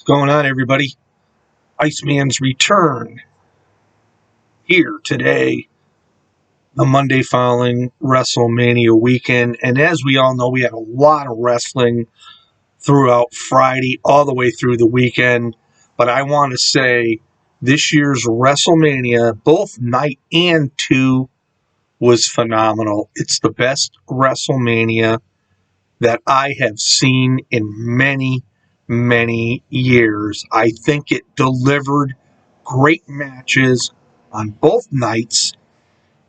Going on, everybody? Iceman's return here today, the Monday following Wrestlemania weekend. And as we all know, we had a lot of wrestling throughout Friday, all the way through the weekend. But I want to say this year's Wrestlemania, both night and two, was phenomenal. It's the best Wrestlemania that I have seen in many, many years. I think it delivered great matches on both nights.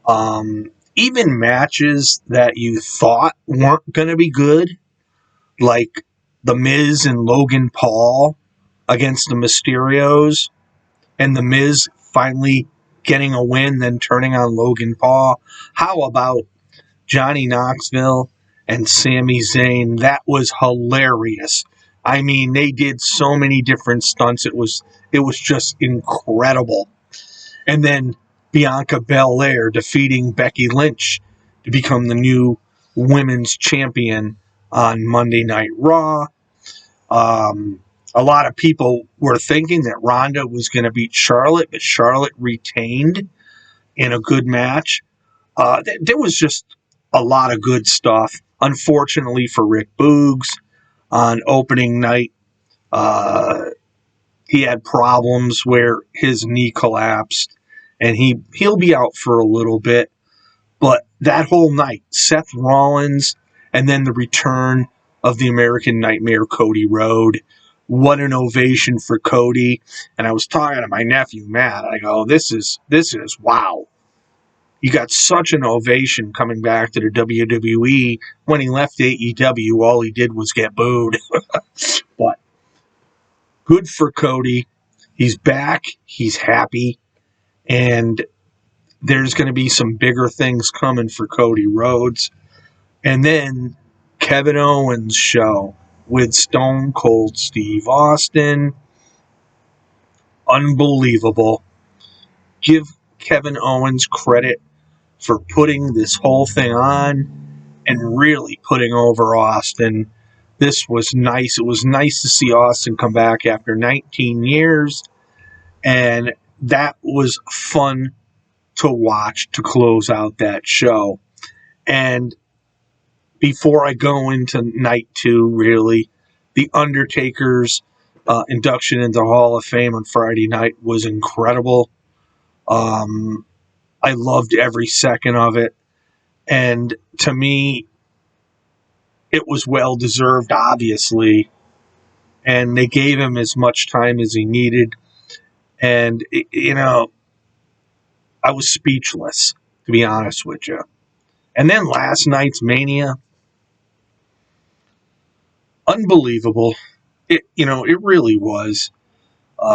Even matches that you thought weren't going to be good, like The Miz and Logan Paul against the Mysterios, and The Miz finally getting a win, then turning on Logan Paul. How about Johnny Knoxville and Sami Zayn? That was hilarious. I mean, they did so many different stunts. It was just incredible. And then Bianca Belair defeating Becky Lynch to become the new women's champion on Monday Night Raw. A lot of people were thinking that Ronda was going to beat Charlotte, but Charlotte retained in a good match. There was just a lot of good stuff. Unfortunately for Rick Boogs, on opening night, he had problems where his knee collapsed, and he'll be out for a little bit. But that whole night, Seth Rollins, and then the return of the American Nightmare, Cody Rhodes. What an ovation for Cody. And I was talking to my nephew, Matt. I go, this is wow. You got such an ovation coming back to the WWE. When he left AEW, all he did was get booed. But good for Cody. He's back. He's happy. And there's going to be some bigger things coming for Cody Rhodes. And then Kevin Owens' show with Stone Cold Steve Austin. Unbelievable. Give Kevin Owens credit for putting this whole thing on and really putting over Austin. This was nice. It was nice to see Austin come back after 19 years. And that was fun to watch to close out that show. And before I go into night two, really, The Undertaker's induction into the Hall of Fame on Friday night was incredible. I loved every second of it. And to me, it was well-deserved, obviously. And they gave him as much time as he needed. And, I was speechless, to be honest with you. And then last night's Mania, unbelievable. It really was.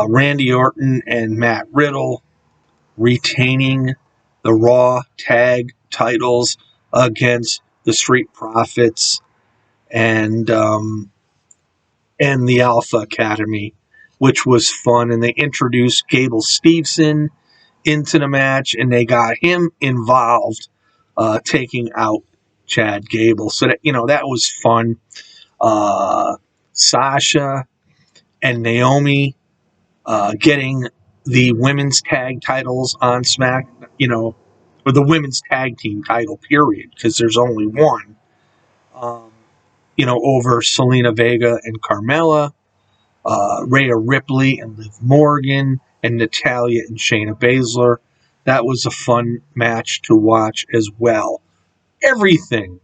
Randy Orton and Matt Riddle retaining the Raw tag titles against the Street Profits and the Alpha Academy, which was fun. And they introduced Gable Steveson into the match, and they got him involved, taking out Chad Gable. So that was fun. Sasha and Naomi getting the women's tag titles on Smack, or the women's tag team title, period, because there's only one, over Selena Vega and Carmella, Rhea Ripley and Liv Morgan, and Natalya and Shayna Baszler. That was a fun match to watch as well. Everything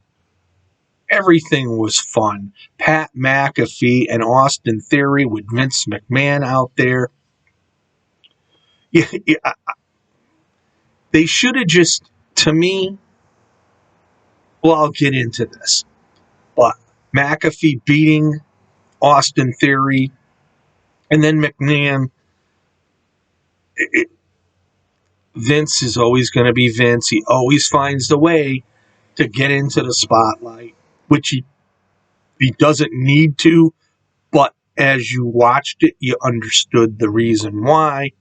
was fun. Pat McAfee and Austin Theory with Vince McMahon out there. Yeah, they should have just, to me, well, I'll get into this, but McAfee beating Austin Theory, and then McMahon. Vince is always going to be Vince. He always finds the way to get into the spotlight, which he doesn't need to, but as you watched it, you understood the reason why,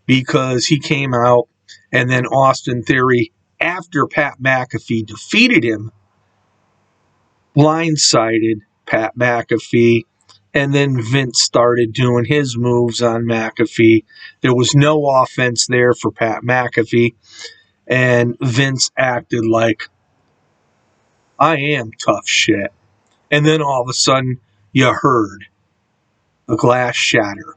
because he came out, and then Austin Theory, after Pat McAfee defeated him, blindsided Pat McAfee And then Vince started doing his moves on McAfee. There was no offense there for Pat McAfee. And Vince acted like, I am tough shit. And then all of a sudden, you heard a glass shatter.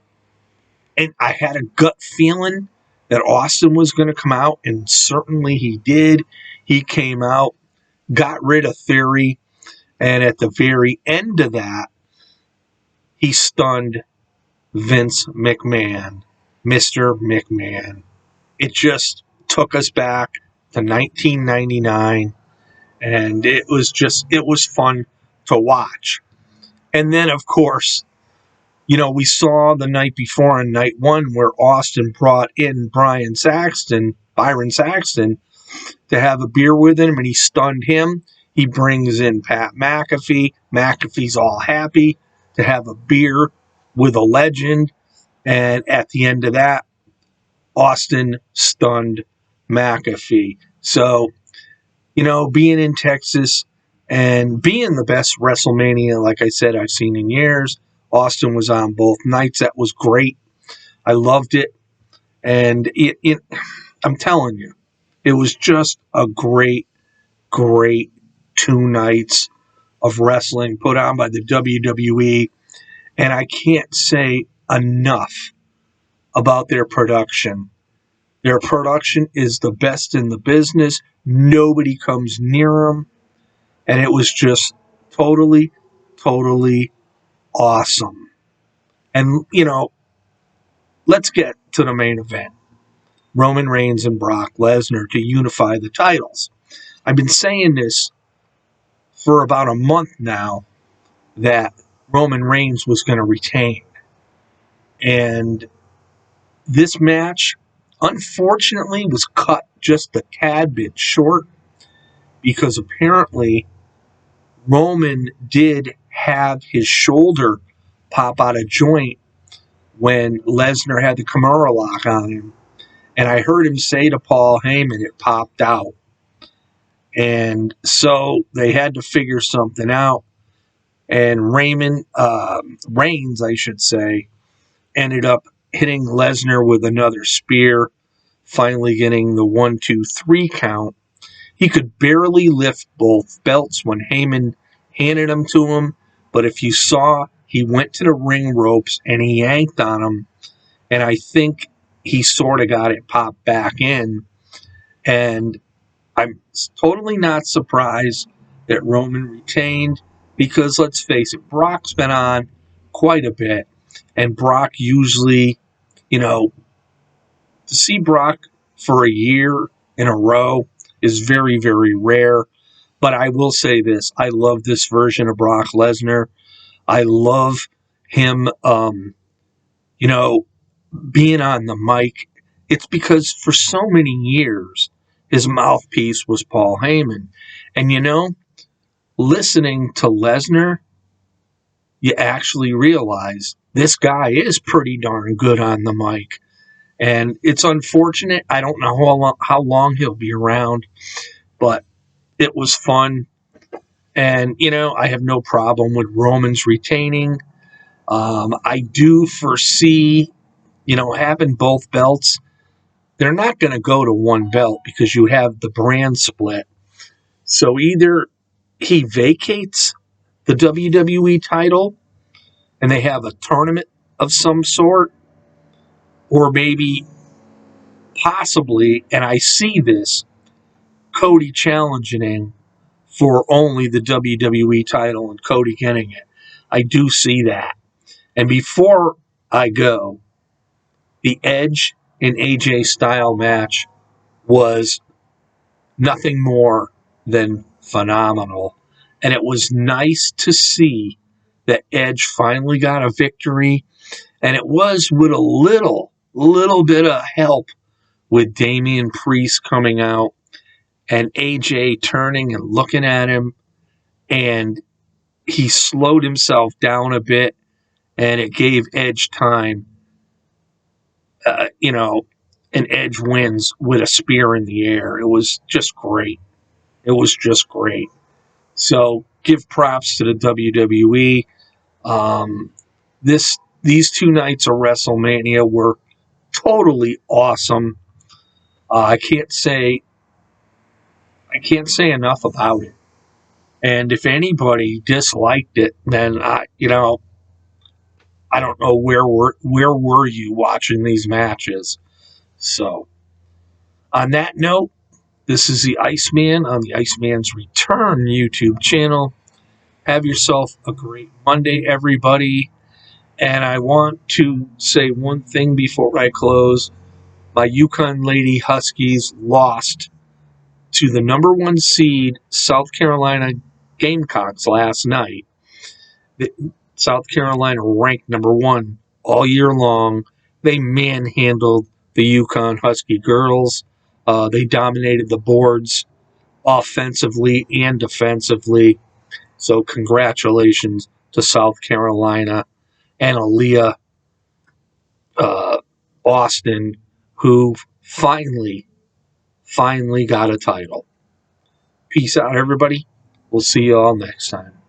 And I had a gut feeling that Austin was going to come out, and certainly he did. He came out, got rid of Theory, and at the very end of that, he stunned Vince McMahon, Mr. McMahon. It just took us back to 1999, and it was fun to watch. And then, of course, we saw the night before on night one where Austin brought in Byron Saxton, to have a beer with him, and he stunned him. He brings in Pat McAfee. McAfee's all happy to have a beer with a legend. And at the end of that, Austin stunned McAfee. So, being in Texas and being the best WrestleMania, like I said, I've seen in years, Austin was on both nights. That was great. I loved it. And I'm telling you, it was just a great, great 2 nights of wrestling put on by the WWE. And I can't say enough about their production. Their production is the best in the business. Nobody comes near them. And it was just totally, totally awesome. And, let's get to the main event. Roman Reigns and Brock Lesnar to unify the titles. I've been saying this for about a month now that Roman Reigns was going to retain. And this match, unfortunately, was cut just a tad bit short because apparently Roman did have his shoulder pop out of joint when Lesnar had the Kimura lock on him. And I heard him say to Paul Heyman, it popped out. And so they had to figure something out. And Reigns, I should say, ended up hitting Lesnar with another spear, finally getting the 1-2-3 count. He could barely lift both belts when Heyman handed them to him, but if you saw, he went to the ring ropes and he yanked on them, and I think he sort of got it popped back in. And I'm totally not surprised that Roman retained because, let's face it, Brock's been on quite a bit, and Brock usually, to see Brock for a year in a row is very, very rare. But I will say this. I love this version of Brock Lesnar. I love him, being on the mic. It's because for so many years, his mouthpiece was Paul Heyman. And, listening to Lesnar, you actually realize this guy is pretty darn good on the mic. And it's unfortunate. I don't know how long he'll be around, but it was fun. And, I have no problem with Roman's retaining. I do foresee, having both belts. They're not going to go to one belt because you have the brand split. So either he vacates the WWE title and they have a tournament of some sort, or maybe possibly, and I see this, Cody challenging for only the WWE title and Cody getting it. I do see that. And before I go, the Edge and AJ style match was nothing more than phenomenal. And it was nice to see that Edge finally got a victory. And it was with a little bit of help with Damian Priest coming out and AJ turning and looking at him. And he slowed himself down a bit, and it gave Edge time. And Edge wins with a spear in the air. It was just great. It was just great. So give props to the WWE. These 2 nights of WrestleMania were totally awesome. I can't say enough about it. And if anybody disliked it, then I don't know where were you watching these matches. So on that note, this is the Iceman on the Iceman's Return YouTube channel. Have yourself a great Monday, everybody. And I want to say one thing before I close. My Yukon Lady Huskies lost to the number 1 seed South Carolina Gamecocks last night. South Carolina ranked number 1 all year long. They manhandled the Yukon Husky girls. They dominated the boards offensively and defensively. So congratulations to South Carolina and Aaliyah Boston, who finally got a title. Peace out, everybody. We'll see you all next time.